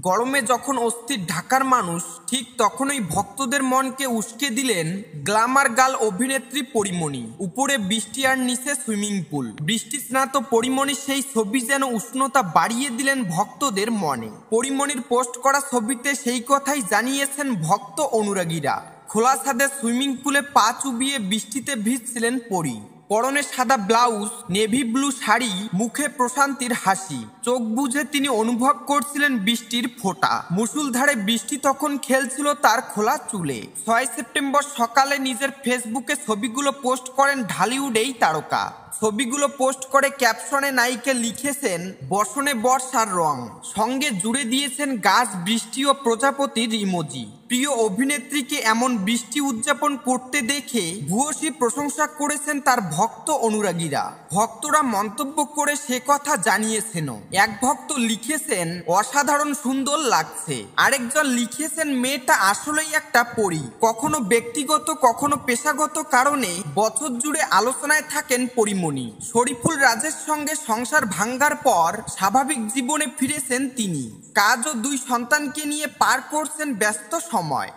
গরমে যখন অস্থির ঢাকার মানুষ, ঠিক তখনই ভক্তদের মনকে উস্কে দিলেন গ্ল্যামার গার্ল অভিনেত্রী পরীমণি। উপরে বৃষ্টি আর নিচে সুইমিং পুল, বৃষ্টি স্নাত পরীমণির সেই ছবি যেন উষ্ণতা বাড়িয়ে দিলেন ভক্তদের মনে। পরীমণির পোস্ট করা ছবিতে সেই কথাই জানিয়েছেন ভক্ত অনুরাগীরা। খোলা ছাদে সুইমিং পুলে পা চুবিয়ে বৃষ্টিতে ভিজছিলেন পরী। পরনে সাদা ব্লাউজ, নেভি ব্লু শাড়ি, মুখে প্রশান্তির হাসি। চোখ বুজে তিনি অনুভব করছিলেন বৃষ্টির ফোঁটা। মুষলধারে বৃষ্টি তখন খেলছিল তার খোলা চুলে। 6 সেপ্টেম্বর সকালে নিজের ফেসবুকে ছবিগুলো পোস্ট করেন ঢালিউড এই তারকা। ছবিগুলো পোস্ট করে ক্যাপশনে নায়িকা লিখেছেন বসনে বর্ষার রং, সঙ্গে জুড়ে দিয়েছেন গাছ, বৃষ্টি ও প্রজাপতির ইমোজি। প্রিয় অভিনেত্রীকে এমন বৃষ্টি উদযাপন করতে দেখে ভূয়সী প্রশংসা করেছেন তার ভক্ত অনুরাগীরা। ভক্তরা মন্তব্য করে সে কথা জানিয়েছেন। এক ভক্ত লিখেছেন অসাধারণ সুন্দর লাগছে, আরেকজন লিখেছেন মেয়েটা আসলেই একটা পরী। কখনো ব্যক্তিগত কখনো পেশাগত কারণে বছর জুড়ে আলোচনায় থাকেন পরীমণি। শরীফুল রাজের সঙ্গে সংসার ভাঙ্গার পর স্বাভাবিক জীবনে ফিরেছেন তিনি। কাজ ও 2 সন্তানকে নিয়ে পার করছেন ব্যস্ত সময়।